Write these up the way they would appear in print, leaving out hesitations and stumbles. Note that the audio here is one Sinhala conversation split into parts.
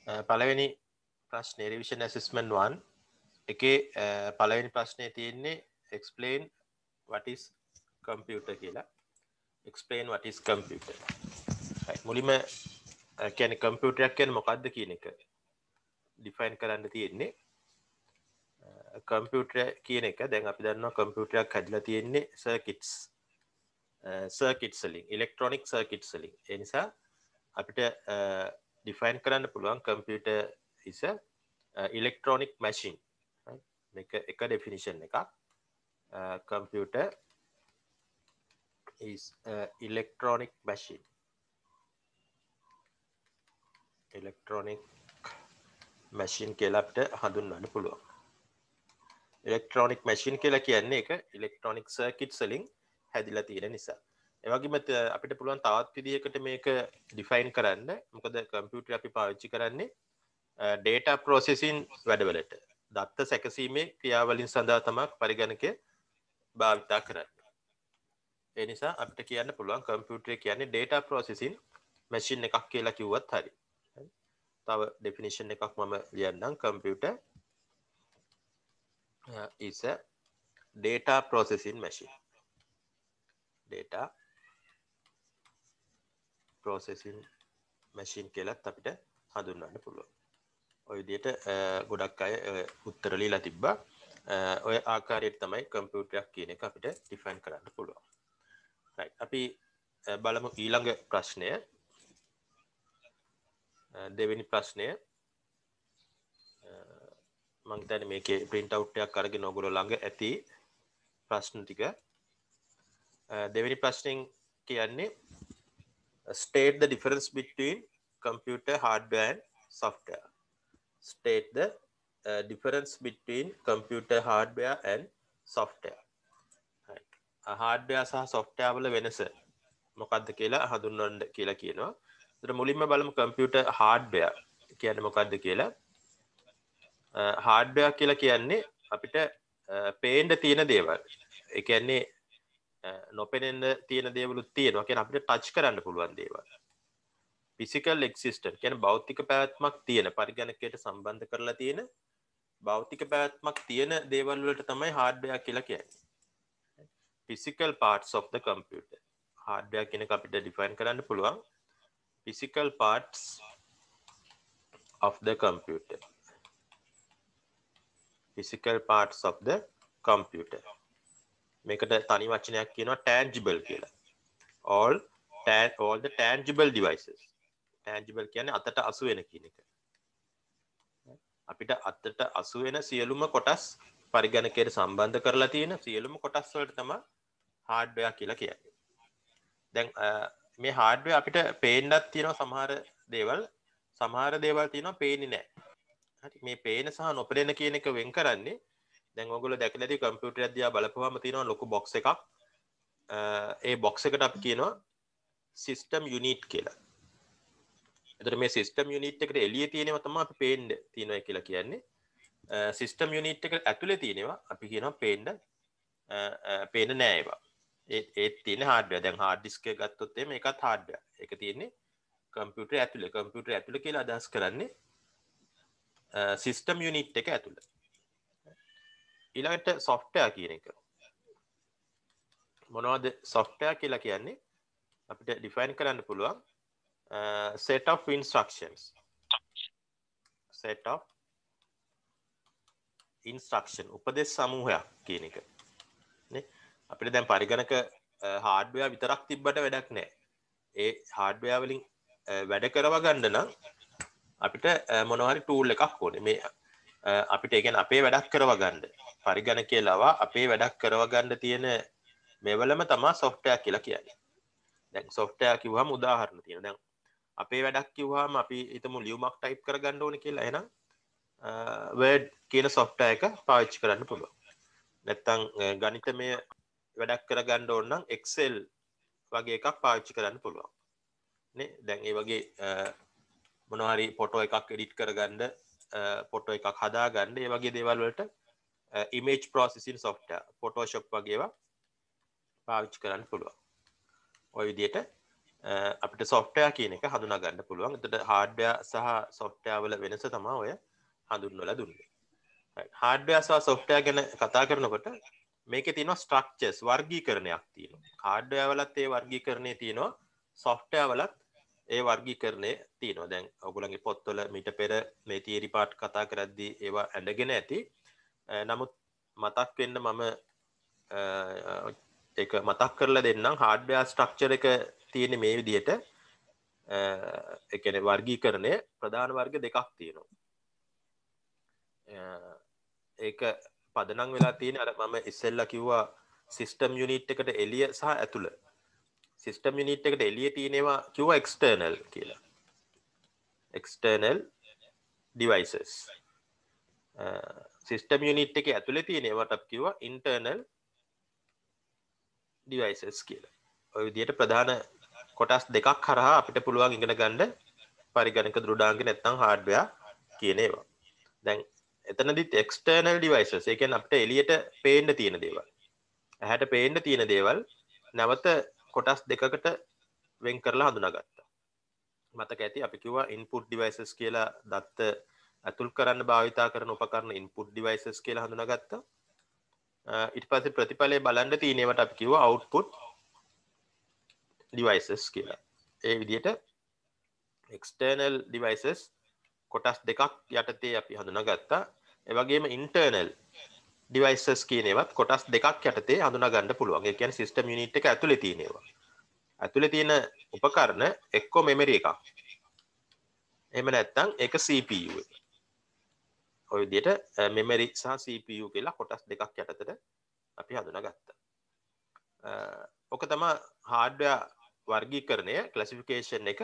පළවෙනි ප්‍රශ්නේ revision assessment 1 එකේ පළවෙනි ප්‍රශ්නේ තියෙන්නේ explain what is computer කියලා. explain what is computer. මුලින්ම කියන්නේ computer එකක් කියන්නේ මොකක්ද කියන එක define කරන්න තියෙන්නේ. computer කියන එක දැන් අපි දන්නවා computer එකක් හැදලා තියෙන්නේ circuits වලින් electronic circuits වලින්. ඒ නිසා අපිට define කරන්න පුළුවන් computer is a electronic machine. මේක එක definition එකක්. computer is a electronic machine. electronic machine කියලා අපිට හඳුන්වන්න පුළුවන්. electronic machine කියලා කියන්නේ එක electronic circuits වලින් හැදිලා තියෙන නිසා. ඒ වගේම අපිට පුළුවන් තවත් විදිහකට මේක define කරන්න. මොකද computer අපි පාවිච්චි කරන්නේ data processing වැඩවලට. දත්ත සැකසීමේ ක්‍රියාවලින් සඳහා තමයි පරිගණකය භාවිතා කරන්නේ. ඒ නිසා අපිට කියන්න පුළුවන් computer කියන්නේ data processing machine එකක් කියලා කිව්වත් හරි. තව definition එකක් මම ලියන්නම්. computer is a data processing machine. data processing machine කියලාත් අපිට හඳුන්වන්න පුළුවන්. ඔය විදිහට ගොඩක් අය උත්තර ලියලා තිබ්බා. ඔය ආකාරයට තමයි කම්පියුටර් එකක් කියන එක අපිට ඩිෆයින් කරන්න පුළුවන්. right අපි බලමු ඊළඟ ප්‍රශ්නය. දෙවෙනි ප්‍රශ්නය මම හිතන්නේ මේකේ print out එකක් අරගෙන ඔයගොල්ලෝ ළඟ ඇති ප්‍රශ්න ටික. දෙවෙනි ප්‍රශ්නෙන් කියන්නේ state the difference between computer hardware and software. State the difference between computer hardware and software. right hardware සහ software වල වෙනස මොකක්ද කියලා හඳුන්වන්න කියලා කියනවා. ඒතර මුලින්ම බලමු computer hardware කියන්නේ මොකක්ද කියලා. hardware කියලා කියන්නේ අපිට පේන්න තියෙන දේවල්. ඒ කියන්නේ නොපෙනෙන්න තියෙන දේවලුත් තියෙනවා. කියන්නේ අපිට ටච් කරන්න පුළුවන් දේවල්. physical existence කියන්නේ භෞතික පැවැත්මක් තියෙන පරිගණකයට සම්බන්ධ කරලා තියෙන භෞතික පැවැත්මක් තියෙන දේවල් වලට තමයි hardware කියලා කියන්නේ. physical parts of the computer. hardware කියන එක අපිට define කරන්න පුළුවන්. physical parts of the computer. physical parts of the computer. මේකට තනි වචනයක් කියනවා tangible කියලා. all the tangible devices. tangible කියන්නේ අතට අසු වෙන කියන එක. අපිට අතට අසු වෙන සියලුම කොටස් පරිගණකයට සම්බන්ධ කරලා තියෙන සියලුම කොටස් වලට තමයි hardware කියලා කියන්නේ. දැන් මේ hardware අපිට පේන්නත් තියෙනවා සමහර දේවල් තියෙනවා පේන්නේ නැහැ. හරි මේ පේන සහ නොපෙනෙන කියන එක වෙන් කරන්නේ දැන් ඔයගොල්ලෝ දැකලා ඇති කම්පියුටර් එක දිහා බලපුවාම තියෙනවා ලොකු බොක්ස් එකක්. ඒ බොක්ස් එකට අපි කියනවා සිස්ටම් යුනිට් කියලා. එතකොට මේ සිස්ටම් යුනිට් එකට එළියේ තියෙනවා තමයි අපි පේන්න තියෙනවා කියලා කියන්නේ. සිස්ටම් යුනිට් එක ඇතුලේ තියෙනවා අපි කියනවා පේන්නේ නැහැ ඒවා. ඒත් තියෙන hardware. දැන් hard disk එක ගත්තොත් එimhe මේකත් hardware. ඒක තියෙන්නේ කම්පියුටර් ඇතුලේ. කම්පියුටර් ඇතුලේ කියලා අදහස් කරන්නේ සිස්ටම් යුනිට් එක ඇතුලේ. ඊළඟට software කියන එක. මොනවද software කියලා කියන්නේ? අපිට define කරන්න පුළුවන් set of instructions. set of instruction උපදේශ සමූහයක් කියන එක. නේ? අපිට දැන් පරිගණක hardware විතරක් තිබ්බට වැඩක් නැහැ. ඒ hardware වලින් වැඩ කරව ගන්න නම් අපිට මොනවා හරි tool එකක් ඕනේ. මේ අපිට ඒ කියන්නේ අපේ වැඩක් කරව ගන්න. පරිගණකයේ ලවා අපේ වැඩක් කරව ගන්න තියෙන මෙවලම තමයි software කියලා කියන්නේ. දැන් software කිව්වම උදාහරණ තියෙනවා. දැන් අපේ වැඩක් කිව්වම අපි හිතමු ලියුමක් type කරගන්න ඕනේ කියලා. එහෙනම් word කියන software එක පාවිච්චි කරන්න පුළුවන්. නැත්තම් ගණිතමය වැඩක් කරගන්න ඕන නම් excel වගේ එකක් පාවිච්චි කරන්න පුළුවන්. නේ? දැන් ඒ වගේ මොනවා හරි ෆොටෝ එකක් edit කරගන්න ෆොටෝ එකක් හදාගන්න ඒ වගේ දේවල් වලට image processing software photoshop වගේ ඒවා පාවිච්චි කරන්න පුළුවන්. ওই විදිහට අපිට software කියන එක හඳුනා ගන්න පුළුවන්. එතකොට hardware සහ software වල වෙනස තමයි ඔය හඳුන්වලා දුන්නේ. hardware සහ software ගැන කතා කරනකොට මේකේ තියෙනවා structures වර්ගීකරණයක් තියෙනවා. hardware වලත් ඒ වර්ගීකරණේ තියෙනවා. software වලත් ඒ වර්ගීකරණය තියෙනවා. දැන් ඔයගොල්ලන්ගේ පොත්වල මීට පෙර මේ theory part කතා කරද්දී ඒවා ඇඳගෙන ඇති. නමුත් මතක් වෙන්න මම ඒක මතක් කරලා දෙන්නම්. hardware structure එක තියෙන්නේ මේ විදිහට. ඒ කියන්නේ වර්ගීකරණය ප්‍රධාන වර්ග දෙකක් තියෙනවා. ඒක පදනම් වෙලා තියෙන අර මම ඉස්සෙල්ලා කිව්වා සිස්ටම් යුනිට් එකට එළිය සහ ඇතුළ. සිස්ටම් යුනිට් එකට එළිය තියෙන ඒවා කිව්වා එක්ස්ටර්නල් කියලා. External devices. සිස්ටම් යුනිට් එකේ ඇතුලේ තියෙන ඒවාට අපි කිව්වා ඉන්ටර්නල් ඩිවයිසස් කියලා. ඔය විදිහට ප්‍රධාන කොටස් දෙකක් හරහා අපිට පුළුවන් ඉගෙන ගන්න පරිගණක දෘඩාංග නැත්නම් හાર્ඩ්වෙයාර් කියන ඒවා. දැන් එතනදිත් එක්ස්ටර්නල් ඩිවයිසස් ඒ කියන්නේ අපිට එළියට පේන්න තියෙන දේවල්. ඇහැට පේන්න තියෙන දේවල් නැවත කොටස් දෙකකට වෙන් කරලා හඳුනාගත්තා. මතක ඇති අපි කිව්වා ඉන්පුට් ඩිවයිසස් කියලා දත්ත ඇතුල් කරන්න භාවිතා කරන උපකරණ ඉන්පුට් ඩිවයිසස් කියලා හඳුනාගත්තා. ඊට පස්සේ ප්‍රතිඵලය බලන්න තියෙන ඒවාට අපි කිව්වා අවුට්පුට් ඩිවයිසස් කියලා. ඒ විදිහට එක්ස්ටර්නල් ඩිවයිසස් කොටස් දෙකක් යටතේ අපි හඳුනාගත්තා. ඒ වගේම ඉන්ටර්නල් ඩිවයිසස් කියන ඒවාත් කොටස් දෙකක් යටතේ හඳුනා ගන්න පුළුවන්. ඒ කියන්නේ සිස්ටම් යුනිට් එක ඇතුලේ තියෙන ඒවා. ඇතුලේ තියෙන උපකරණ එක්ක මෙමරි එකක්. එහෙම නැත්නම් ඒක CPU එක. ඔය විදිහට මෙමරි සහ CPU කියලා කොටස් දෙකක් යටතට අපි හඳුනාගත්තා. ඔක තමයි hardware වර්ගීකරණය classification එක.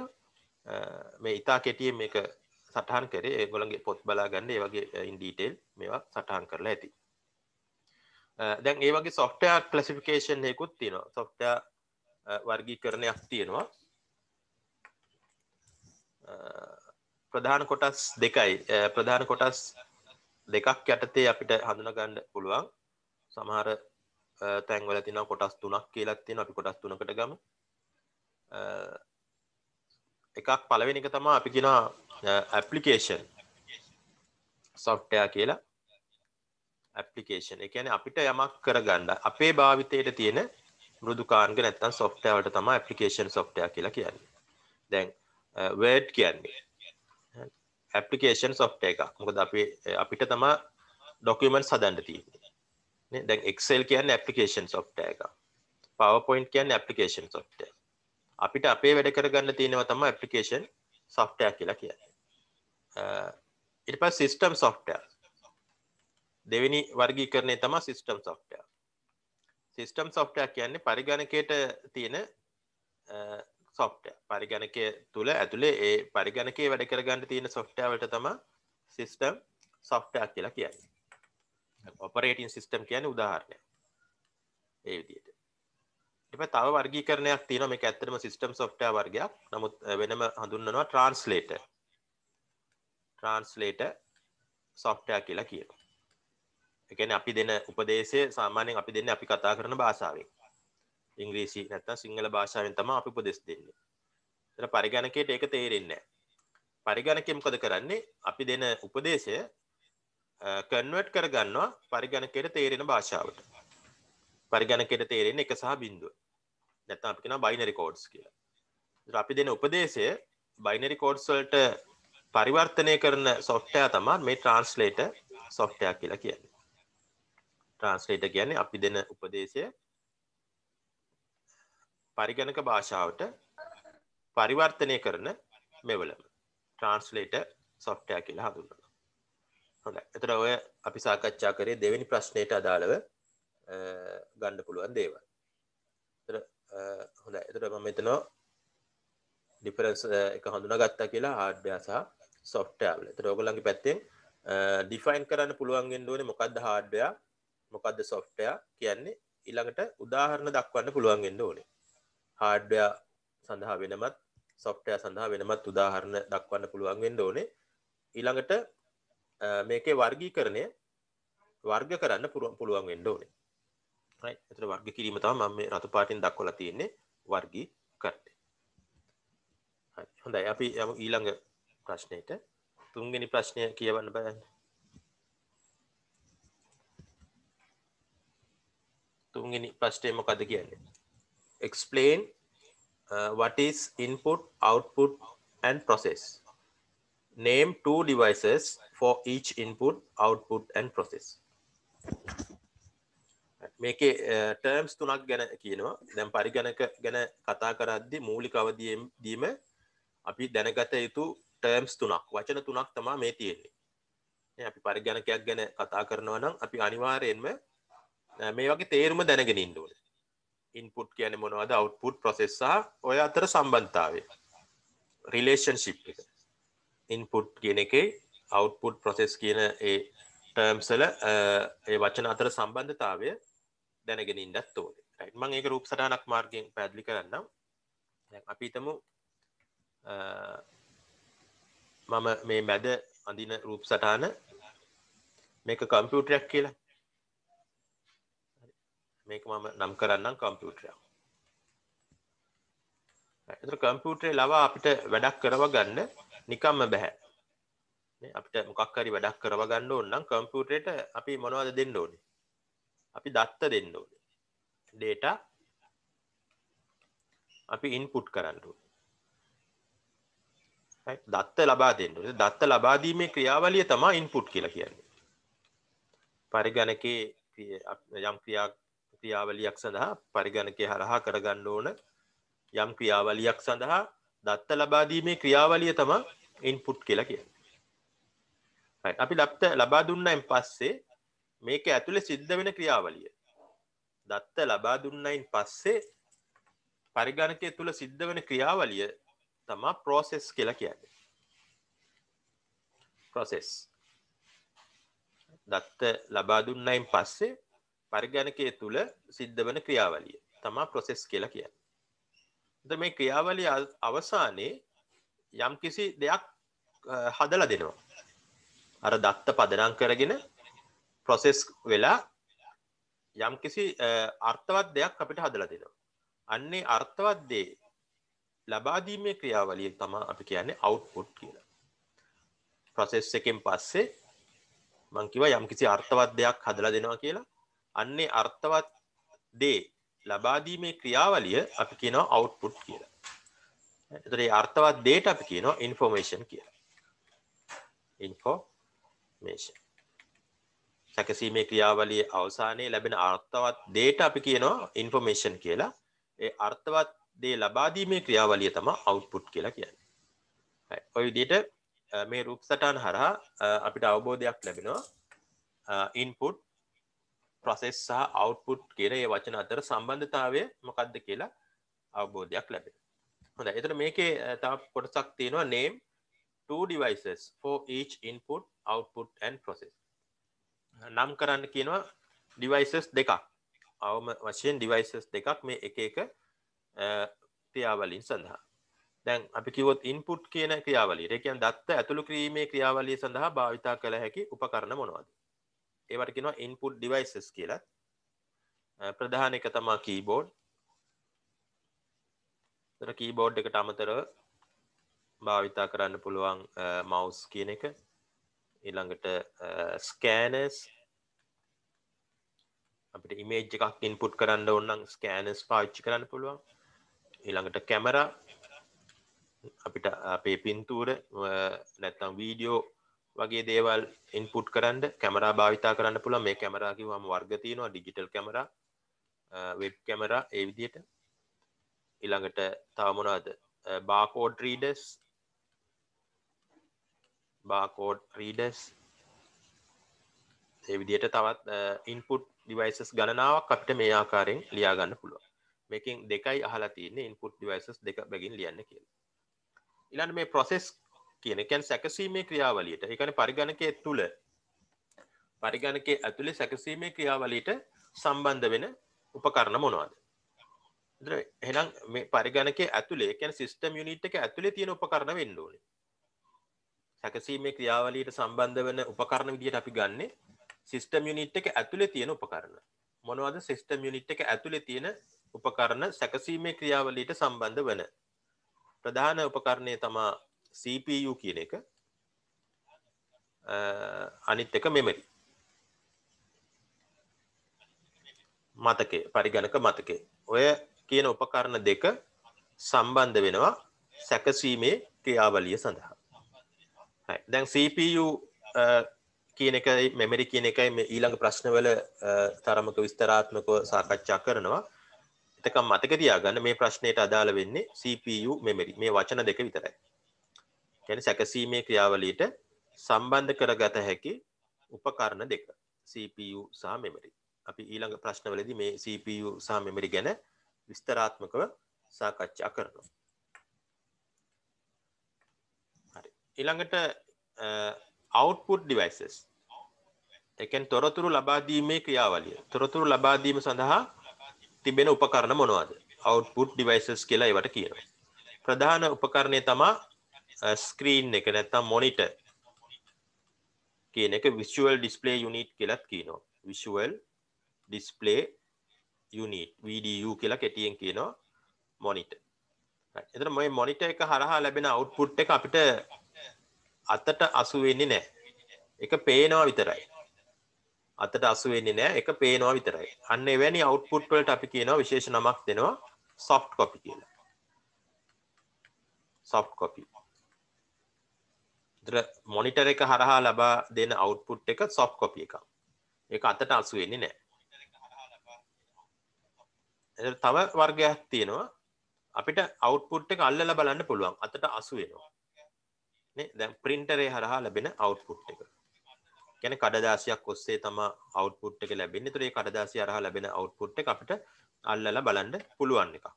මේ ඉතා කෙටියෙන් මේක සටහන් කරේ. ඒගොල්ලන්ගේ පොත් බලා ගන්න ඒ වගේ in detail මේවා සටහන් කරලා ඇති. දැන් ඒ වගේ software classification එකකුත් තියෙනවා. software වර්ගීකරණයක් තියෙනවා. ප්‍රධාන කොටස් දෙකයි. ප්‍රධාන කොටස් දෙකක් යටතේ අපිට හඳුනා ගන්න පුළුවන්. සමහර තැන්වල තියෙනවා කොටස් තුනක් කියලා තියෙනවා. අපි කොටස් තුනකට ගමු. එකක් පළවෙනි එක තමයි අපි කියනවා application software කියලා. application. ඒ කියන්නේ අපිට යමක් කරගන්න අපේ භාවිතයට තියෙන මෘදුකාංග නැත්නම් software වලට තමයි application software කියලා කියන්නේ. දැන් word කියන්නේ application software එකක්. මොකද අපිට තමයි documents හදන්න තියෙන්නේ. නේ? දැන් Excel කියන්නේ application software එකක්. PowerPoint කියන්නේ application software. අපිට අපේ වැඩ කරගන්න තියෙනවා තමයි application software කියලා කියන්නේ. ඊට පස්සේ system software. දෙවෙනි වර්ගීකරණය තමයි system software. system software කියන්නේ පරිගණකයට තියෙන software. පරිගණකයේ තුල ඇතුලේ ඒ පරිගණකයේ වැඩ කරගන්න තියෙන software වලට තමයි system software කියලා කියන්නේ. operating system කියන්නේ උදාහරණයක්. ඒ විදිහට. ඊට පස්සේ තව වර්ගීකරණයක් තියෙනවා. මේක ඇත්තටම system software වර්ගයක්. නමුත් වෙනම හඳුන්වනවා translator. translator software කියලා කියනවා. ඒ කියන්නේ අපි දෙන උපදේශය සාමාන්‍යයෙන් අපි දෙන්නේ අපි කතා කරන භාෂාවෙන්. ඉංග්‍රීසි නැත්නම් සිංහල භාෂාවෙන් තමයි අපි උපදෙස් දෙන්නේ. ඒතර පරිගණකයට ඒක තේරෙන්නේ නැහැ. පරිගණකය මොකද කරන්නේ? අපි දෙන උපදේශය කන්වර්ට් කරගන්නවා පරිගණකයට තේරෙන භාෂාවට. පරිගණකයට තේරෙන්නේ 1 සහ 0. නැත්නම් අපි කියනවා බයිනරි කෝඩ්ස් කියලා. ඒතර අපි දෙන උපදේශය බයිනරි කෝඩ්ස් වලට පරිවර්තනය කරන software තමයි මේ translator software කියලා කියන්නේ. translator කියන්නේ අපි දෙන උපදේශය පරිගණක භාෂාවට පරිවර්තනය කරන මෙවලම translator software කියලා හඳුන්වනවා. හොඳයි. එතකොට ඔය අපි සාකච්ඡා කරේ දෙවෙනි ප්‍රශ්නයට අදාළව ගන්න පුළුවන් දේවල්. හොඳයි. එතකොට මම මෙතන ඩිෆරන්ස් එක හඳුනාගත්තා කියලා hardware සහ software වල. එතකොට ඔයගොල්ලන්ගේ පැත්තෙන් ඩිෆයින් කරන්න පුළුවන් වෙන්න ඕනේ මොකද්ද hardware මොකද්ද software කියන්නේ ඊළඟට උදාහරණ දක්වන්න පුළුවන් වෙන්න ඕනේ. hardware සඳහා වෙනමත් software සඳහා වෙනමත් උදාහරණ දක්වන්න පුළුවන් වෙන්න ඕනේ. ඊළඟට මේකේ වර්ගීකරණය වර්ග කරන්න පුළුවන් වෙන්න ඕනේ. right. එතන වර්ග කිරීම තමයි මම මේ රතු පාටින් දක්වලා තියෙන්නේ වර්ගීකරණය. හොඳයි අපි යමු ඊළඟ ප්‍රශ්නෙට. තුන්වෙනි ප්‍රශ්නය කියවන්න බලන්න. තුන්වෙනි ප්‍රශ්නේ මොකද්ද කියන්නේ? Explain what is input, output and process. Name two devices for each input, output and process. මේකේ terms තුනක් ගැන කියනවා. දැන් පරිගණක ගැන කතා කරද්දී මූලික අවදීම අපි දැනගත යුතු terms තුනක්, වචන තුනක් තමයි මේ තියෙන්නේ. අපි පරිගණකයක් ගැන කතා කරනවා නම් අපි අනිවාර්යයෙන්ම මේ වගේ තේරුම දැනගෙන ඉන්න ඕනේ. ඉන්පුට් කියන්නේ මොනවද, අවුට්පුට්, ප්‍රොසෙස් සහ ඔය අතර සම්බන්ධතාවය, රිලේෂන්ෂිප් එක. ඉන්පුට් කියන එකේ අවුට්පුට්, ප්‍රොසෙස් කියන ඒ ටර්ම්ස් වල ඒ වචන අතර සම්බන්ධතාවය දැනගෙන ඉන්නත් ඕනේ. රයිට්. මම ඒක රූප සටහනක් මාර්ගයෙන් පැහැදිලි කරන්නම්. දැන් අපි හිතමු මම මේ මැද අඳින රූප සටහන මේක කම්පියුටරයක් කියලා. මේක මම නම් කරන්නම් කම්පියුටරයක්. ඒතර කම්පියුටරේ ලවා අපිට වැඩක් කරව ගන්න නිකම්ම බෑ. නේ අපිට මොකක් හරි වැඩක් කරව ගන්න ඕන නම් කම්පියුටරේට අපි මොනවද දෙන්න ඕනේ? අපි දත්ත දෙන්න ඕනේ. data අපි input කරන්න ඕනේ. right? දත්ත ලබා දෙන්න ඕනේ. දත්ත ලබා දීමේ ක්‍රියාවලිය තමයි input කියලා කියන්නේ. පරිගණකේ යම් ක්‍රියාවලියක් සඳහා පරිගණකේ හරහා කරගන්න ඕන යම් ක්‍රියාවලියක් සඳහා දත්ත ලබා දීමේ ක්‍රියාවලිය තමයි input කියලා කියන්නේ. right. අපි දත්ත ලබා දුන්නයින් පස්සේ මේක ඇතුලේ සිද්ධ වෙන ක්‍රියාවලිය. දත්ත ලබා දුන්නයින් පස්සේ පරිගණකයේ තුල සිද්ධ වෙන ක්‍රියාවලිය තමයි process කියලා කියන්නේ. process. දත්ත ලබා දුන්නයින් පස්සේ පරිගණකයේ තුල සිද්ධ වෙන ක්‍රියාවලිය තමයි process කියලා කියන්නේ. එතකොට මේ ක්‍රියාවලිය අවසානයේ යම්කිසි දෙයක් හදලා දෙනවා. අර දත්ත පදනම් කරගෙන process වෙලා යම්කිසි අර්ථවත් දෙයක් අපිට හදලා දෙනවා. අන්නේ අර්ථවත් දේ ලබා දීමේ ක්‍රියාවලිය තමයි අපි කියන්නේ output කියලා. process එකෙන් පස්සේ මම කිව්වා යම්කිසි අර්ථවත් දෙයක් හදලා දෙනවා කියලා. අන්නේ අර්ථවත් දේ ලබා දීමේ ක්‍රියාවලිය අපි කියනවා output කියලා. එතකොට මේ අර්ථවත් දේට අපි කියනවා information කියලා. information. සැකසීමේ ක්‍රියාවලියේ අවසානයේ ලැබෙන අර්ථවත් දේට අපි කියනවා information කියලා. ඒ අර්ථවත් දේ ලබා දීමේ ක්‍රියාවලිය තමයි output කියලා කියන්නේ. right. ඔය විදිහට මේ රූප සටහන හරහා අපිට අවබෝධයක් ලැබෙනවා input, process සහ output කියන මේ වචන අතර සම්බන්ධතාවය මොකක්ද කියලා අවබෝධයක් ලැබෙනවා. හොඳයි. එතන මේකේ තව කොටසක් තියෙනවා name two devices for each input, output and process. නම් කරන්න කියනවා devices දෙකක්. අවම වශයෙන් devices දෙකක් මේ එක එක ක්‍රියාවලින් සඳහා. දැන් අපි කිව්වොත් input කියන ක්‍රියාවලිය. ඒ කියන්නේ දත්ත ඇතුළු කිරීමේ ක්‍රියාවලිය සඳහා භාවිතා කළ හැකි උපකරණ මොනවද? ඒවට කියනවා input devices කියලා. ප්‍රධාන එක තමයි keyboard. ඒතර keyboard එකට අමතරව භාවිතා කරන්න පුළුවන් mouse කියන එක. ඊළඟට scanners, අපිට image එකක් input කරන්න ඕන නම් scanners පාවිච්චි කරන්න පුළුවන්. ඊළඟට camera, අපිට අපේ පින්තූර නැත්නම් වීඩියෝ වගේ දේවල් input කරන්න කැමරා භාවිතා කරන්න පුළුවන්. මේ කැමරා කිව්වම වර්ග තියෙනවා, digital camera, web camera ඒ විදිහට. ඊළඟට තව මොනවද? barcode readers, ඒ විදිහට තවත් input devices ගණනාවක් අපිට මේ ආකාරයෙන් ලියා ගන්න පුළුවන්. මේකෙන් දෙකයි අහලා තියෙන්නේ input devices දෙක බැගින් ලියන්න කියලා. ඊළඟ මේ process කියන කියන්නේ සැකසීමේ ක්‍රියාවලියට. ඒ කියන්නේ පරිගණකයේ තුල පරිගණකයේ ඇතුලේ සැකසීමේ ක්‍රියාවලියට සම්බන්ධ වෙන උපකරණ මොනවද? එහෙනම් මේ පරිගණකයේ ඇතුලේ කියන්නේ සිස්ටම් යුනිට් එක ඇතුලේ තියෙන උපකරණ වෙන්න ඕනේ. සැකසීමේ ක්‍රියාවලියට සම්බන්ධ වෙන උපකරණ විදිහට අපි ගන්නෙ සිස්ටම් යුනිට් එක ඇතුලේ තියෙන උපකරණ. මොනවද සිස්ටම් යුනිට් එක ඇතුලේ තියෙන උපකරණ සැකසීමේ ක්‍රියාවලියට සම්බන්ධ වෙන? ප්‍රධාන උපකරණය තමා CPU කියන එක. අනිත් එක මෙමරි. මතකය, පරිගණක මතකය. ඔය කියන උපකරණ දෙක සම්බන්ධ වෙනවා සැකසීමේ ක්‍රියාවලිය සඳහා. දැන් CPU කියන එකයි මෙමරි කියන එකයි මේ ඊළඟ ප්‍රශ්නවල තරමක විස්තරාත්මකව සාකච්ඡා කරනවා. එතකම් මතක තියාගන්න මේ ප්‍රශ්නයට අදාළ වෙන්නේ CPU මෙමරි මේ වචන දෙක විතරයි. කියන්නේ සැකසීමේ ක්‍රියාවලියට සම්බන්ධ කරගත හැකි උපකරණ දෙක CPU සහ මෙමරි. අපි ඊළඟ ප්‍රශ්නවලදී මේ CPU සහ මෙමරි ගැන විස්තරාත්මකව සාකච්ඡා කරනවා. හරි. ඊළඟට output devices. ඒ කියන්නේ තොරතුරු ලබා දීමේ ක්‍රියාවලිය. තොරතුරු ලබා දීම සඳහා තිබෙන උපකරණ මොනවද? output devices කියලා ඒවට කියනවා. ප්‍රධාන උපකරණය තමයි ස්ක්‍රීන් එක නැත්නම් මොනිටර් කියන එක visual display unit කියලාත් කියනවා. visual display unit VDU කියලා කෙටියෙන් කියනවා මොනිටර්. එතන මේ මොනිටර් එක හරහා ලැබෙන output එක අපිට අතට අසු වෙන්නේ නැහැ. ඒක පේනවා විතරයි. අතට අසු වෙන්නේ නැහැ. ඒක පේනවා විතරයි. අන්න එවැනි output වලට අපි කියනවා විශේෂ නමක් දෙනවා soft copy කියලා. soft copy. ඒතර මොනිටර් එක හරහා ලබා දෙන output එක soft copy එකක්. ඒක අතට අසු වෙන්නේ නැහැ. ඒතර තව වර්ගයක් තියෙනවා. අපිට output එක අල්ලලා බලන්න පුළුවන්. අතට අසු වෙනවා. නේ? දැන් printer එක හරහා ලැබෙන output එක. කියන්නේ කඩදාසියක් ඔස්සේ තමයි output එක ලැබෙන්නේ. ඒතර මේ කඩදාසිය හරහා ලැබෙන output එක අපිට අල්ලලා බලන්න පුළුවන් එකක්.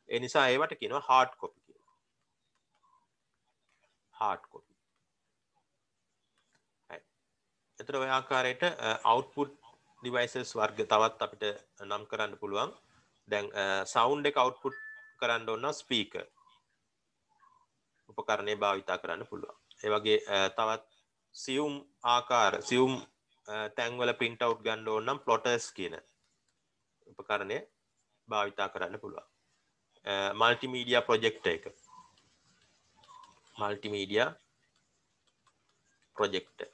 ඒ නිසා ඒවට කියනවා hard copy කියලා. hard copy. right. ඒතර ඔය ආකාරයට output devices වර්ග තවත් අපිට නම් කරන්න පුළුවන්. දැන් sound එක output කරන්න ඕන speaker. උපකරණය භාවිතා කරන්න පුළුවන්. ඒ වගේ තවත් සියුම් ආකාර සියුම් තැන්වල print out ගන්න ඕන නම් plotters කියන උපකරණය භාවිතා කරන්න පුළුවන්. multimedia projector එක. multimedia projector.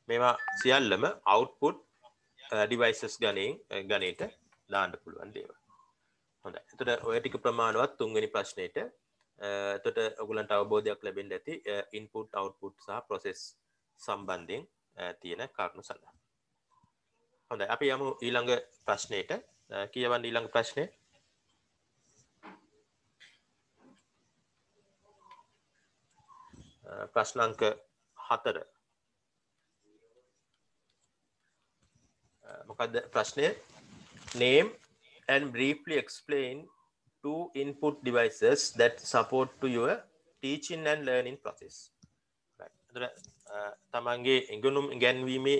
මේවා සියල්ලම output devices ගණයට දාන්න පුළුවන් දේවල්. හොඳයි. එතකොට ඔය ටික ප්‍රමාණවත් තුන්වෙනි ප්‍රශ්නෙට එතකොට ඔයගලන්ට අවබෝධයක් ලැබෙන්න ඇති input output සහ process සම්බන්ධයෙන් තියෙන කාරණා සඳහා. හොඳයි. අපි යමු ඊළඟ ප්‍රශ්නෙට. කියවන්න ඊළඟ ප්‍රශ්නේ. ප්‍රශ්න අංක 4. මොකද්ද ප්‍රශ්නය? Name and briefly explain two input devices that support to your teaching and learning process. right. තමන්ගේ ඉගෙනුම් ඉගැන්වීමේ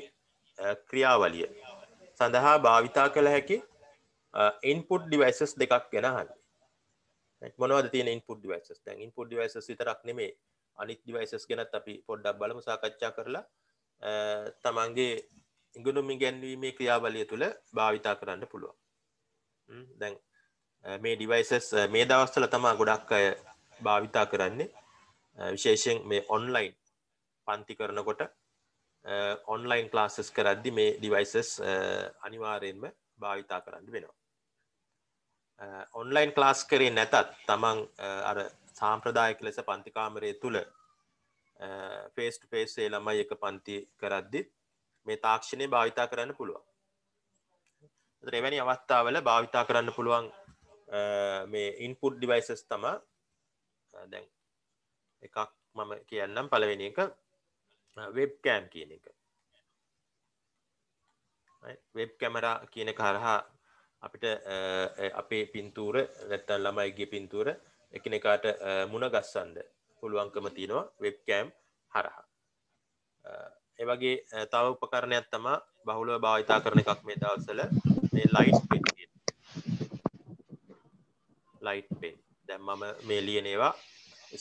ක්‍රියාවලිය සඳහා භාවිතා කළ හැකි input devices දෙකක් ගැන අහන්න. මොනවද තියෙන input devices? දැන් input devices විතරක් නෙමෙයි අනිත් devices ගැනත් අපි පොඩ්ඩක් බලමු සාකච්ඡා කරලා තමන්ගේ ඉගෙනුම් ඉගැන්වීමේ ක්‍රියාවලිය තුළ භාවිතා කරන්න පුළුවන්. දැන් මේ devices මේ දවස්වල තමයි ගොඩක් අය භාවිතා කරන්නේ. විශේෂයෙන් මේ online පන්ති කරනකොට online classes කරද්දි මේ devices අනිවාර්යයෙන්ම භාවිතා කරන්න වෙනවා. online class කරේ නැතත් තමන් අර සාම්ප්‍රදායික ලෙස පන්ති කාමරය තුල face to face ඒ ළමයි එක පන්ති කරද්දි මේ තාක්ෂණය භාවිතා කරන්න පුළුවන්. ඒතර එවැනි අවස්ථාවල භාවිතා කරන්න පුළුවන් මේ input devices තමයි දැන් එකක් මම කියන්නම්. පළවෙනි එක webcam කියන එක. right. web camera කියන එක හරහා අපිට අපේ පින්තූර නැත්නම් ළමයිගේ පින්තූර එකිනෙකාට මුණ ගස්සන්න පුළුවන්කම තියෙනවා webcam හරහා. ඒ වගේ තව උපකරණයක් තමයි බහුලව භාවිතා කරන එකක් මේ දවස්වල මේ light pen කියන. light pen. දැන් මම මේ ලියන ඒවා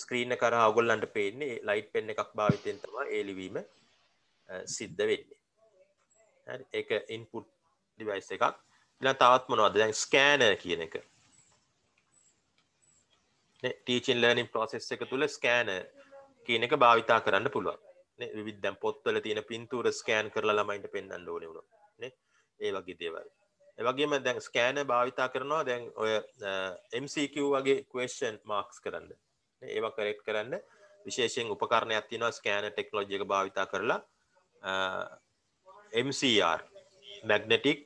ස්ක්‍රීන් එක කරා ඔයගොල්ලන්ට පේන්නේ light pen එකක් භාවිතයෙන් තමයි ඒ ලිවීම සිද්ධ වෙන්නේ. හරි. ඒක input device එකක්. ඊළඟ තවත් මොනවද? දැන් ස්කෑනර් කියන එක. ටීචින් ලර්නින් ප්‍රොසෙස් එක තුළ ස්කෑනර් කියන එක භාවිතා කරන්න පුළුවන්. විවිධ දැන් පොත්වල තියෙන පින්තූර ස්කෑන් කරලා ළමයින්ට පෙන්වන්න ඕනේ වුණා. නේ? ඒ වගේ දේවල්. ඒ වගේම දැන් ස්කෑනර් භාවිතා කරනවා දැන් ඔය MCQ වගේ ක්වෙස්චන් මාක්ස් කරන්න. ඒවා කරෙක්ට් කරන්න විශේෂයෙන් උපකරණයක් තියෙනවා ස්කෑනර් ටෙක්නොලොජි එක භාවිතා කරලා MCR magnetic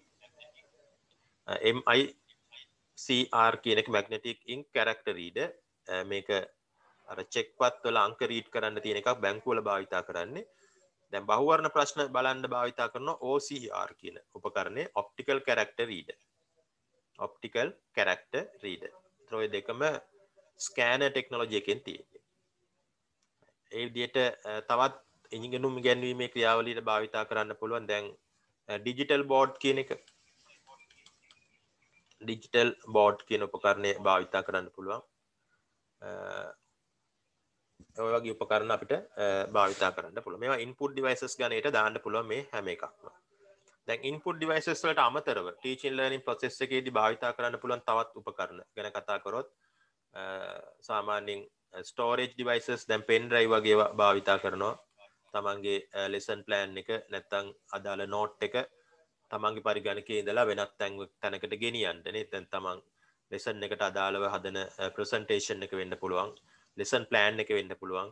MICR කියන එක magnetic ink character reader මේක අර චෙක් පත් වල අංක රීඩ් කරන්න තියෙන එකක් බැංකුව වල භාවිතා කරන්නේ. දැන් බහුවර්ණ ප්‍රශ්න බලන්න භාවිතා කරන OCR කියන උපකරණය optical character reader. optical character reader. ඔය දෙකම ස්කෑනර් ටෙක්නොලොජි එකෙන් තියෙන්නේ. ඒ විදිහට තවත් ඉගෙනුම් ඉගැන්වීමේ ක්‍රියාවලියට භාවිතා කරන්න පුළුවන් දැන් ඩිජිටල් බෝඩ් කියන එක. ඩිජිටල් බෝඩ් කියන උපකරණය භාවිතා කරන්න පුළුවන්. ඔය වගේ උපකරණ අපිට භාවිතා කරන්න පුළුවන්. මේවා input devices ගණයට දාන්න පුළුවන් මේ හැම එකක්ම. දැන් input devices වලට අමතරව teaching learning process එකේදී භාවිතා කරන්න පුළුවන් තවත් උපකරණ ගැන කතා කරොත් සාමාන්‍යයෙන් storage devices දැන් pen drive වගේ ඒවා භාවිතා කරනවා. තමන්ගේ lesson plan එක නැත්නම් අදාළ note එක තමන්ගේ පරිගණකයේ ඉඳලා වෙනත් තැනකට ගෙනියන්න නේ. දැන් තමන් lesson එකට අදාළව හදන presentation එක වෙන්න පුළුවන්. lesson plan එක වෙන්න පුළුවන්.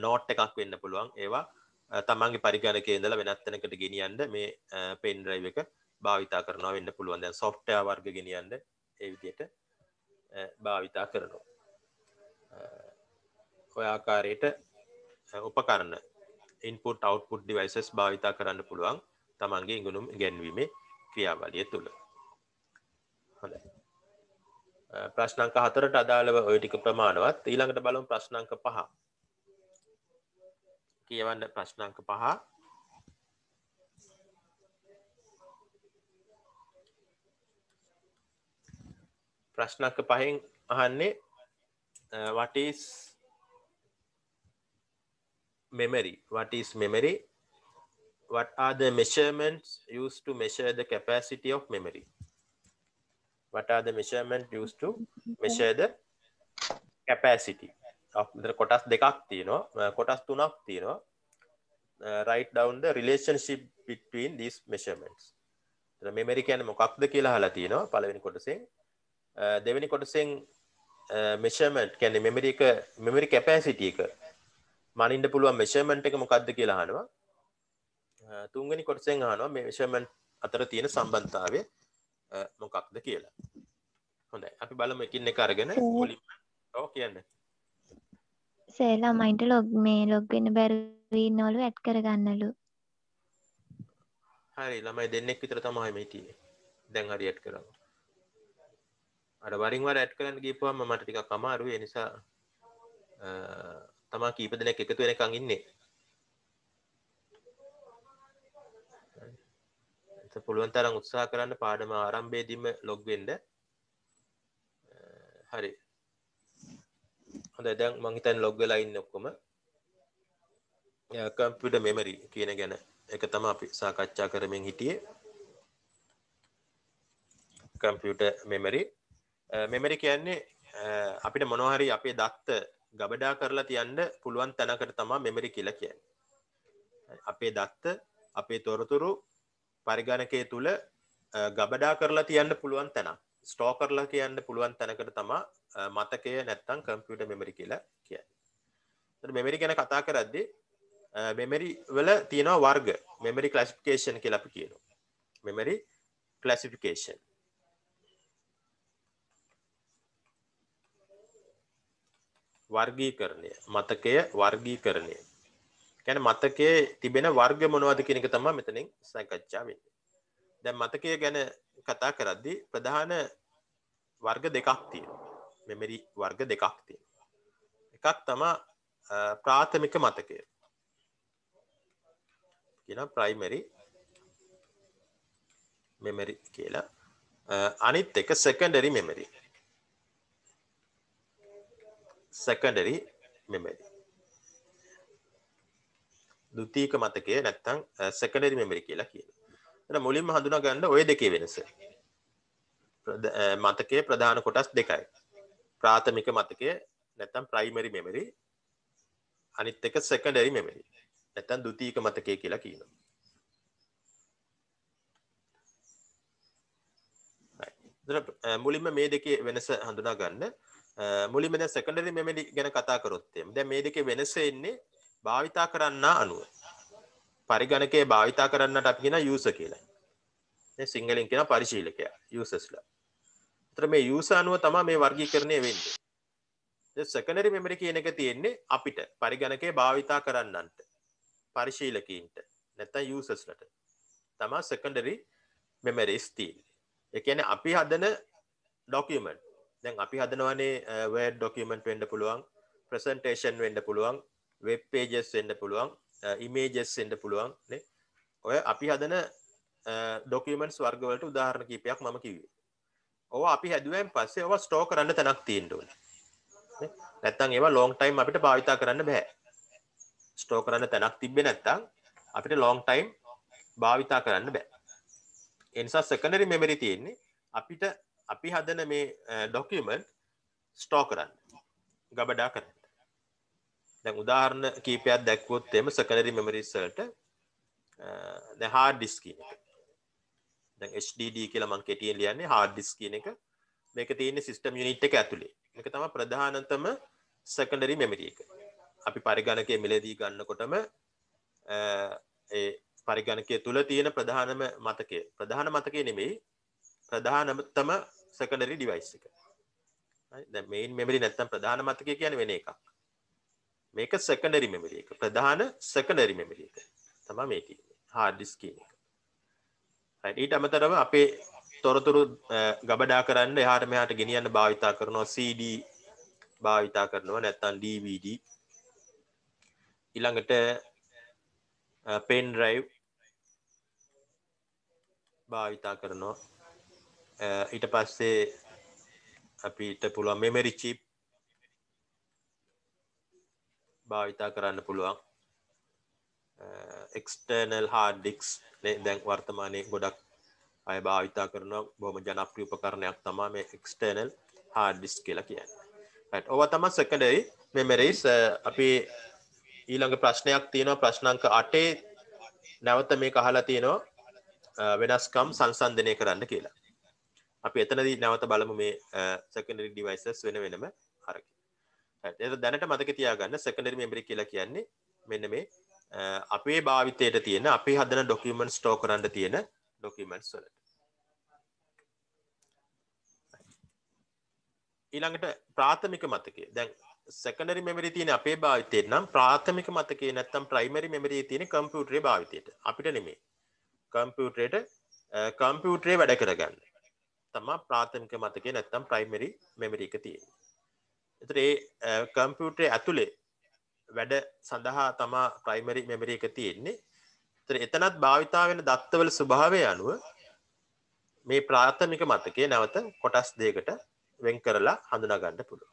note එකක් වෙන්න පුළුවන්. ඒවා තමන්ගේ පරිගණකයේ ඉඳලා වෙනත් තැනකට ගෙනියන්න මේ pen drive එක භාවිතා කරනවා වෙන්න පුළුවන්. දැන් software වර්ග ගෙනියන්න ඒ විදිහට භාවිතා කරනවා. ඔය ආකාරයට උපකරණ input output devices භාවිතා කරන්න පුළුවන් තමන්ගේ ඉගෙනුම් ඉගැන්වීමේ ක්‍රියාවලිය තුළ. හොඳයි. ප්‍රශ්න අංක 4ට අදාළව ওই ටික ප්‍රමාණවත්. ඊළඟට බලමු ප්‍රශ්න අංක 5. කියවන්න ප්‍රශ්න අංක 5. ප්‍රශ්න අංක 5න් අහන්නේ what is memory? What is memory? What are the measurements used to measure the capacity of memory? What are the measurements used to measure the capacity of the කොටස් දෙකක් තියෙනවා කොටස් තුනක් තියෙනවා write down the relationship between these measurements. memory කියන්නේ මොකක්ද කියලා අහලා තියෙනවා පළවෙනි කොටසෙන්. දෙවෙනි කොටසෙන් measurement කියන්නේ memory capacity එක මනින්න පුළුවන් measurement එක මොකක්ද කියලා අහනවා. තුන්වෙනි කොටසෙන් අහනවා මේ measurement අතර තියෙන සම්බන්ධතාවය මොකක්ද කියලා. හොඳයි අපි බලමු එකින් එක අරගෙන මුලින්ම ඔව් කියන්න. ළමයින්ට log වෙන්න බැරි ඉන්නවලු ඇඩ් කරගන්නලු. හරි ළමයි දෙන්නෙක් විතර තමයි මේ හිටියේ. දැන් හරි ඇඩ් කරමු. අර වරින් වර ඇඩ් කරන්න ගියපුවම මට ටිකක් අමාරුයි ඒ නිසා තමා කීප දෙනෙක් එකතු වෙනකන් ඉන්නේ. පුළුවන් තරම් උත්සාහ කරන්න පාඩම ආරම්භයේදීම ලොග් වෙන්න. හරි. හොඳයි දැන් මම හිතන්නේ ලොග් වෙලා ඉන්නේ ඔක්කොම. කම්පියුටර් මෙමරි කියන ගැන එක තමයි අපි සාකච්ඡා කරමින් හිටියේ. Computer memory. මෙමරි කියන්නේ අපිට මොනවා හරි අපේ දත්ත ගබඩා කරලා තියන්න පුළුවන් තැනකට තමයි මෙමරි කියලා කියන්නේ. අපේ දත්ත අපේ තොරතුරු පරිගණකයේ තුල ගබඩා කරලා තියන්න පුළුවන් තැනක්. ස්ටෝර් කරලා කියන්න පුළුවන් තැනකට තමයි මතකය නැත්තම් කම්පියුටර් මෙමරි කියලා කියන්නේ. ඒතර මෙමරි ගැන කතා කරද්දී මෙමරි වල තියෙනවා වර්ග. මෙමරි ක්ලාසිෆිකේෂන් කියලා අපි කියනවා. මෙමරි ක්ලාසිෆිකේෂන්. වර්ගීකරණය. මතකය වර්ගීකරණය. කියන්නේ මතකයේ තිබෙන වර්ග මොනවද කියන එක තමයි මෙතනින් සාකච්ඡා වෙන්නේ. දැන් මතකය ගැන කතා කරද්දී ප්‍රධාන වර්ග දෙකක් තියෙනවා. මෙමරි වර්ග දෙකක් තියෙනවා. එකක් තමයි ප්‍රාථමික මතකය. කියනවා ප්‍රයිමරි මෙමරි කියලා. අනිත් එක සෙකන්ඩරි මෙමරි. Secondary memory. ද්විතීයික මතකය නැත්නම් සෙකන්ඩරි මෙමරි කියලා කියනවා. එතන මුලින්ම හඳුනා ගන්න ওই දෙකේ වෙනස. මතකයේ ප්‍රධාන කොටස් දෙකයි. ප්‍රාථමික මතකය නැත්නම් primary memory අනිත් එක secondary memory නැත්නම් ද්විතීයික මතකය කියලා කියනවා. මුලින්ම මේ දෙකේ වෙනස හඳුනා ගන්න. මුලින්ම දැන් secondary memory ගැන කතා කරොත් දැන් මේ දෙකේ වෙනස එන්නේ භාවිතා කරන්න අනුව. පරිගණකයේ භාවිතා කරන්නට අපි කියන user කියලා. දැන් සිංහලෙන් කියන පරිශීලකයා users ලා. ඒතර මේ user අනුව තමයි මේ වර්ගීකරණය වෙන්නේ. දැන් secondary memory කියන එක තියෙන්නේ අපිට පරිගණකයේ භාවිතා කරන්නන්ට පරිශීලකීන්ට නැත්නම් usersලට තමයි secondary memories තියෙන්නේ. ඒ කියන්නේ අපි හදන document. දැන් අපි හදනවානේ word document වෙන්න පුළුවන්, presentation වෙන්න පුළුවන්, web pages වෙන්න පුළුවන්, images වෙන්න පුළුවන් නේ. ඔය අපි හදන documents වර්ග වලට උදාහරණ කිහිපයක් මම කිව්වේ. ඕවා අපි හැදුවෙන් පස්සේ ඕවා store කරන්න තැනක් තියෙන්න ඕනේ. නේ? නැත්තම් ඒවා long time අපිට භාවිතා කරන්න බෑ. store කරන්න තැනක් තිබ්බේ නැත්තම් අපිට long time භාවිතා කරන්න බෑ. ඒ නිසා secondary memory තියෙන්නේ අපිට අපි හදන මේ document store කරන්න. ගබඩා කරන්න. දැන් උදාහරණ කීපයක් දැක්වුවොත් එimhe secondary memories වලට දැන් hard disk කියන එක. දැන් HDD කියලා මම කෙටියෙන් ලියන්නේ hard disk කියන එක. මේක තියෙන්නේ system unit එක ඇතුලේ. මේක තමයි ප්‍රධානතම secondary memory එක. අපි පරිගණකයේ මිලදී ගන්නකොටම ඒ පරිගණකයේ තුල තියෙන ප්‍රධානම මතකය. ප්‍රධාන මතකය නෙමෙයි ප්‍රධානතම secondary device එක. හරි. දැන් main memory නැත්තම් ප්‍රධාන මතකය කියන්නේ වෙන එකක්. මේක secondary memory එක. ප්‍රධාන secondary memory එක. තමයි මේ තියෙන්නේ. hard disk කියන එක. right. ඊට අමතරව අපේ තොරතුරු ගබඩා කරන්න එහාට මෙහාට ගෙනියන්න භාවිතා කරනවා CD භාවිතා කරනවා නැත්තම් DVD ඊළඟට pen drive භාවිතා කරනවා ඊට පස්සේ අපිට පුළුවන් memory chip භාවිතා කරන්න පුළුවන් external hard disk දැන් වර්තමානයේ ගොඩක් අය භාවිතා කරනවා බොහොම ජනප්‍රිය උපකරණයක් තමයි මේ external hard disk කියලා කියන්නේ. right. ඔවා තමයි secondary memories. අපි ඊළඟ ප්‍රශ්නයක් තියෙනවා ප්‍රශ්න අංක 8 නැවත මේක අහලා තියෙනවා වෙනස්කම් සංසන්දනය කරන්න කියලා. අපි එතනදී නැවත බලමු මේ secondary devices වෙන වෙනම හරක. right. ඒක දැනට මතක තියාගන්න secondary memory කියලා කියන්නේ මෙන්න මේ අපේ භාවිතයට තියෙන අපි හදන document store කරන්න තියෙන documents වලට. ඊළඟට ප්‍රාථමික මතකය. දැන් secondary memory තියෙන අපේ භාවිතයට නම් ප්‍රාථමික මතකය නැත්තම් primary memory තියෙන කම්පියුටරේ භාවිතයට. අපිට නෙමෙයි. කම්පියුටරේ වැඩ කරගන්න. තමයි ප්‍රාථමික මතකය නැත්තම් primary memory එක තියෙන්නේ. ඒතර ඒ කම්පියුටරේ ඇතුලේ වැඩ සඳහා තමයි primary memory එක තියෙන්නේ. ඒතර එතනත් භාවිතා වෙන දත්තවල ස්වභාවය අනුව මේ ප්‍රාථමික මතකයේ නැවත කොටස් දෙකකට වෙන් කරලා හඳුනා ගන්න පුළුවන්.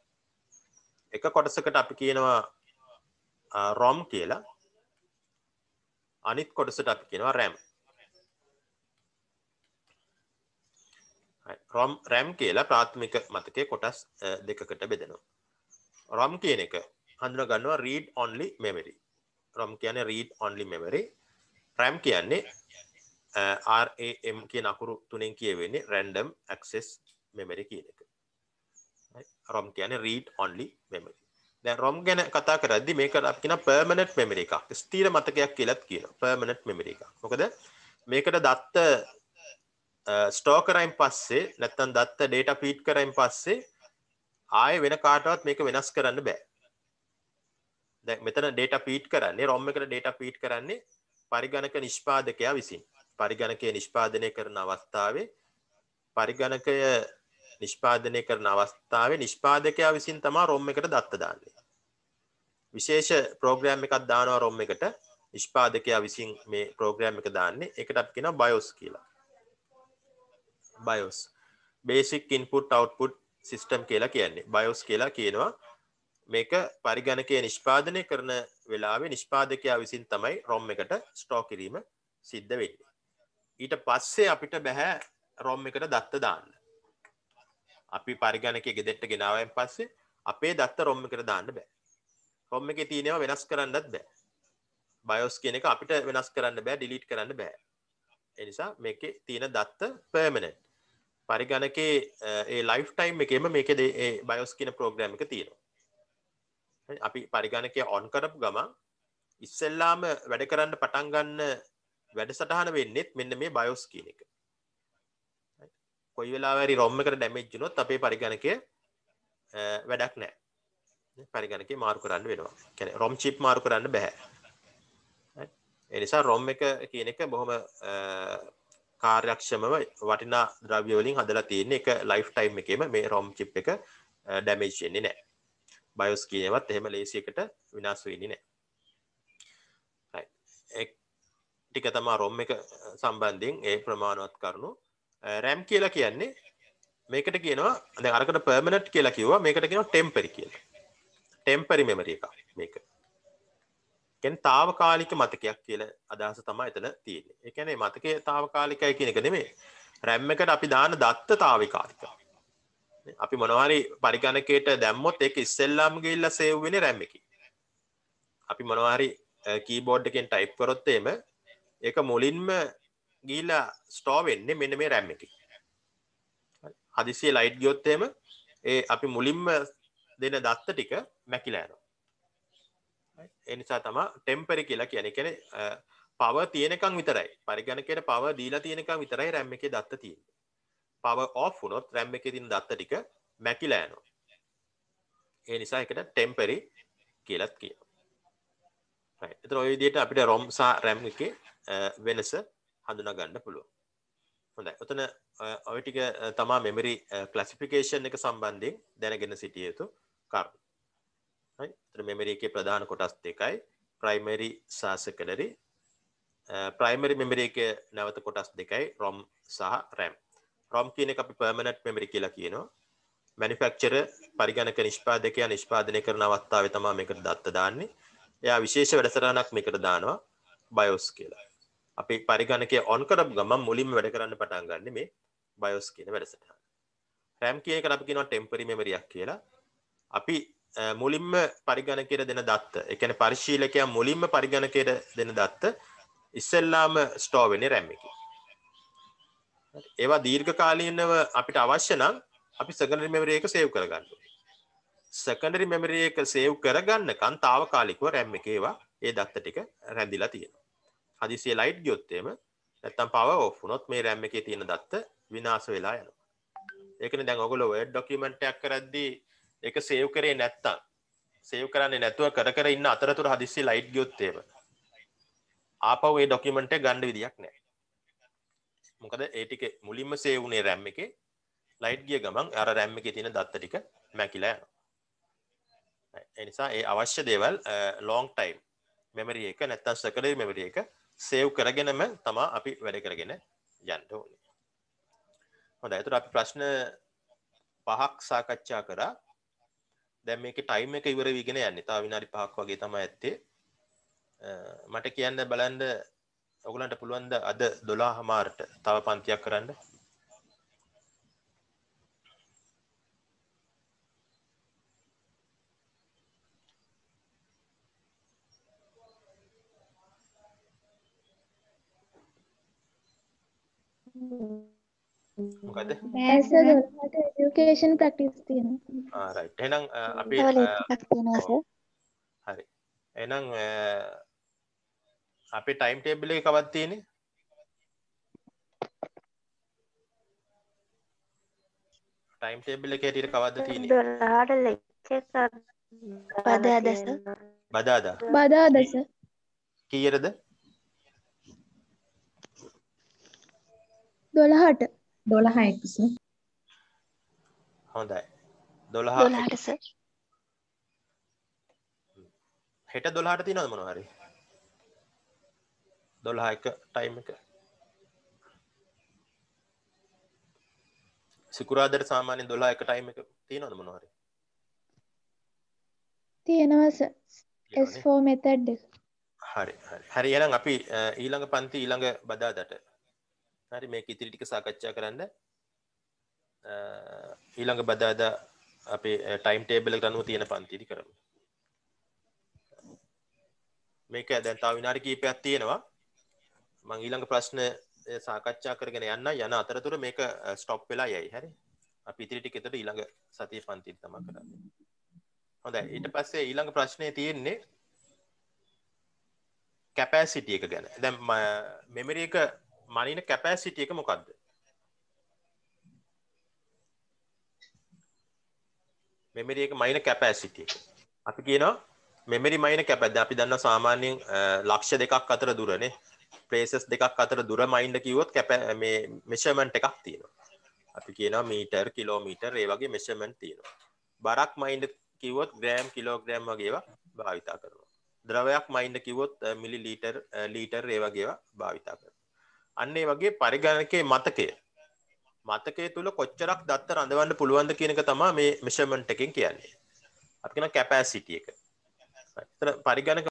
එක කොටසකට අපි කියනවා ROM කියලා. අනිත් කොටසට අපි කියනවා RAM. RAM කියලා ප්‍රාථමික මතකයේ කොටස් දෙකකට බෙදෙනවා. ROM කියන එක හඳුනා ගන්නවා read only memory. ROM කියන්නේ read only memory. RAM කියන්නේ RAM කියන අකුරු තුනෙන් කියවෙන්නේ random access memory කියන එක. ROM කියන්නේ read only memory. දැන් ROM ගැන කතා කරද්දි මේක අපි කියන permanent memory එකක්. ස්ථිර මතකයක් කියලාත් කියනවා. permanent memory එකක්. මොකද මේකට දත්ත store කරයින් පස්සේ නැත්නම් දත්ත data feed කරයින් පස්සේ ආයෙ වෙන කාටවත් මේක වෙනස් කරන්න බෑ. දැන් මෙතන data feed කරන්නේ ROM එකට data feed කරන්නේ පරිගණක නිෂ්පාදකයා විසින්. පරිගණකය නිෂ්පාදනය කරන අවස්ථාවේ පරිගණකය නිෂ්පාදනය කරන අවස්ථාවේ නිෂ්පාදකයා විසින් තමයි ROM එකට දත්ත දාන්නේ. විශේෂ ප්‍රෝග්‍රෑම් එකක් දානවා ROM එකට නිෂ්පාදකයා විසින් මේ ප්‍රෝග්‍රෑම් එක දාන්නේ. ඒකට අපි කියනවා BIOS කියලා. BIOS basic input output system කියලා කියන්නේ. BIOS කියලා කියනවා මේක පරිගණකය නිෂ්පාදනය කරන වෙලාවේ නිෂ්පාදකයා විසින් තමයි ROM එකට ස්ටෝර් කිරීම සිද්ධ වෙන්නේ. ඊට පස්සේ අපිට බෑ ROM එකට දත්ත දාන්න. අපි පරිගණකයේ ගෙදෙට්ට ගෙනාවෙන් පස්සේ අපේ දත්ත ROM එකට දාන්න බෑ. ROM එකේ තියෙනවා වෙනස් කරන්නත් බෑ. BIOS කියන එක අපිට වෙනස් කරන්න බෑ, delete කරන්න බෑ. ඒ නිසා මේකේ තියෙන දත්ත permanent. පරිගණකයේ ඒ ලයිෆ් ටයිම් එකේම මේකේ ඒ BIOS කියන ප්‍රෝග්‍රෑම් එක තියෙනවා. අපි පරිගණකය ඔන් කරපු ගමන් ඉස්සෙල්ලාම වැඩ කරන්න පටන් ගන්න වැඩසටහන වෙන්නේ මෙන්න මේ BIOS කියන එක. කොයි වෙලාවෙ හරි ROM එකට ඩැමේජ් වුණොත් අපේ පරිගණකය වැඩක් නැහැ. පරිගණකය මාරු කරන්න වෙනවා. කියන්නේ ROM chip මාරු කරන්න බෑ. ඒ නිසා ROM එක කියන එක බොහොම කාර්යක්ෂමව වටිනා ද්‍රව්‍ය වලින් හදලා තියෙන එක ලයිෆ් ටයිම් එකේම මේ ROM chip එක ඩැමේජ් වෙන්නේ නැහැ. BIOS කියනවත් එහෙම ලේසියකට විනාශ වෙන්නේ නැහැ. right. ඒ ටික තමයි ROM එක සම්බන්ධයෙන් ඒ ප්‍රමාණවත් කරුණු. RAM කියලා කියන්නේ මේකට කියනවා දැන් අරකට permanent කියලා කිව්වා මේකට කියනවා temporary කියලා. temporary memory එකක් මේක. කියන්නේ తాවකාලික මතකයක් කියලා අදහස තමයි එතන තියෙන්නේ. ඒ කියන්නේ මතකයේ తాවකාලිකයි කියන එක නෙමෙයි. RAM එකට අපි දාන දත්ත తాවකාලිකයි. අපි මොනවා හරි පරිගණකයට දැම්මොත් ඒක ඉස්සෙල්ලාම ගිහිල්ලා සේව් වෙන්නේ RAM එකේ. අපි මොනවා හරි කීබෝඩ් එකෙන් ටයිප් කරොත් එහෙම ඒක මුලින්ම ගිහිල්ලා ස්ටෝර් වෙන්නේ මෙන්න මේ RAM එකේ. හදිසියෙ ලයිට් ගියොත් එහෙම ඒ අපි මුලින්ම දෙන දත්ත ටික මැකිලා යනවා. ඒ නිසා තමයි ටෙම්පරරි කියලා කියන්නේ. කියන්නේ පවර් තියෙනකන් විතරයි. පරිගණකයට පවර් දීලා තියෙනකන් විතරයි RAM එකේ දත්ත තියෙන්නේ. පවර් ඔෆ් වුණොත් RAM එකේ තියෙන දත්ත ටික මැකිලා යනවා. ඒ නිසා ඒකට ටෙම්පරරි කියලාත් කියනවා. right. ඒතර ඔය විදිහට අපිට ROM සහ RAM එකේ වෙනස හඳුනා ගන්න පුළුවන්. හොඳයි. ඔතන ඔය ටික තමයි මෙමරි ක්ලාසිෆිකේෂන් එක සම්බන්ධයෙන් දැනගෙන සිටිය යුතු කරුණු. right. ඒතර මෙමරි එකේ ප්‍රධාන කොටස් දෙකයි. primary සහ secondary. primary memory එකේ නැවත කොටස් දෙකයි ROM සහ RAM. ROM කියන එක අපි permanent memory කියලා කියනවා. manufacturer පරිගණක නිෂ්පාදකයා නිෂ්පාදනය කරන අවස්ථාවේ තමයි මේකට දත්ත දාන්නේ. එයා විශේෂ වැඩසටහනක් මේකට දානවා BIOS කියලා. අපි පරිගණකය ඔන් කරපු ගමන් මුලින්ම වැඩ කරන්න පටන් ගන්න මේ BIOS කියන වැඩසටහන. RAM කියන එකට අපි කියනවා temporary memory එකක් කියලා. අපි මුලින්ම පරිගණකයට දෙන දත්ත, ඒ කියන්නේ පරිශීලකයා මුලින්ම පරිගණකයට දෙන දත්ත ඉස්සෙල්ලාම ස්ටෝර් වෙන්නේ RAM එකේ. ඒවා දීර්ඝකාලීනව අපිට අවශ්‍ය නම් අපි secondary memory එක save කරගන්න ඕනේ. secondary memory එක save කරගන්නකන් తాවකාලිකව RAM එකේ ඒවා ඒ දත්ත ටික රැඳිලා තියෙනවා. හදිසියෙ ලයිට් ගියොත් එහෙම නැත්තම් power off වුණොත් මේ RAM එකේ තියෙන දත්ත විනාශ වෙලා යනවා. ඒකනේ දැන් ඔයගොල්ලෝ Word document එකක් කරද්දී ඒක save කරේ නැත්තම් save කරන්නේ නැතුව කර ඉන්න අතරතුර හදිසියෙ ලයිට් ගියොත් එහෙම ආපහු ඒ document එක ගන්න විදියක් නැහැ. මොකද ඒ ටික මුලින්ම save වුණේ RAM එකේ ලයිට් ගිය ගමන් අර RAM එකේ තියෙන දත්ත ටික මැකිලා යනවා. ඒ නිසා ඒ අවශ්‍ය දේවල් long time memory එක නැත්තම් secondary memory එක save කරගෙනම තමයි අපි වැඩ කරගෙන යන්න ඕනේ. හොඳයි. ඒතර අපි ප්‍රශ්න 5ක් සාකච්ඡා කරා. දැන් මේකේ time එක ඉවර වෙගෙන යන්නේ. තව විනාඩි 5ක් වගේ තමයි ඇත්තේ. මට කියන්න බලන්න ඔයගලන්ට පුළුවන් ද අද 12:00ට තව පන්තියක් කරන්න? මොකද? ඇසර වලට এডুকেෂන් ප්‍රැක්ටිස් තියෙනවා. right. එහෙනම් අපි එකක් තියෙනවා සර්. හරි. එහෙනම් අපේ ටයිම් ටේබල් එක කවද්ද තියෙන්නේ? ටයිම් ටේබල් එකේ හැටියට කවද්ද තියෙන්නේ? 12ට ලෙක්චර් බදාදා සර්. බදාදා. බදාදා සර්. කීයටද? 12ට. 12යි සර්. හොඳයි. 12ට සර්. හෙට 12ට තියෙනවද මොනවා හරි? 12 එක ටයිම් එක. සිකුරාදාට සාමාන්‍යයෙන් 12 එක ටයිම් එක තියෙනවද මොනවා හරි? තියෙනවා සර්. S4 method එක. හරි හරි. හරි එහෙනම් අපි ඊළඟ පන්ති ඊළඟ බදාදාට. හරි මේක ඉතිරි ටික සාකච්ඡා කරන්න. ඊළඟ බදාදා අපේ ටයිම් ටේබල් එකට අනුව තියෙන පන්තිදි කරමු. මේක දැන් තව විනාඩි කිහිපයක් තියෙනවා. මම ඊළඟ ප්‍රශ්න සාකච්ඡා කරගෙන යන අතරතුර මේක ස්ටොප් වෙලා යයි. හරි. අපි ඉතිරි ටික එතකොට ඊළඟ සතියේ පන්තිදි තමයි කරන්නේ. හොඳයි. ඊට පස්සේ ඊළඟ ප්‍රශ්නේ තියෙන්නේ කැපැසිටි එක ගැන. දැන් මෙමරි එක මනින කැපැසිටි එක මොකක්ද? මෙමරි එක මයින කැපැසිටි එක. අපි කියනවා මෙමරි මයින කැපැසිටි. අපි දන්නවා සාමාන්‍යයෙන් ලක්ෂ දෙකක් අතර දුරනේ. ප්ලේසස් දෙකක් අතර දුර මයින්ඩ් කිව්වොත් මේ මෙෂර්මන්ට් එකක් තියෙනවා. අපි කියනවා මීටර්, කිලෝමීටර් ඒ වගේ මෙෂර්මන්ට් තියෙනවා. බරක් මයින්ඩ් කිව්වොත් ග්‍රෑම්, කිලෝග්‍රෑම් වගේ ඒවා භාවිතා කරනවා. ද්‍රවයක් මයින්ඩ් කිව්වොත් මිලි ලීටර්, ලීටර් ඒ වගේ ඒවා භාවිතා කරනවා. අන්න ඒ වගේ පරිගණකයේ මතකයේ තුල කොච්චරක් දත්ත රඳවන්න පුළුවන්ද කියන එක තමයි මේ මෙෂර්මන්ට් එකෙන් කියන්නේ. අපි කියන කැපැසිටි එක. පරිගණක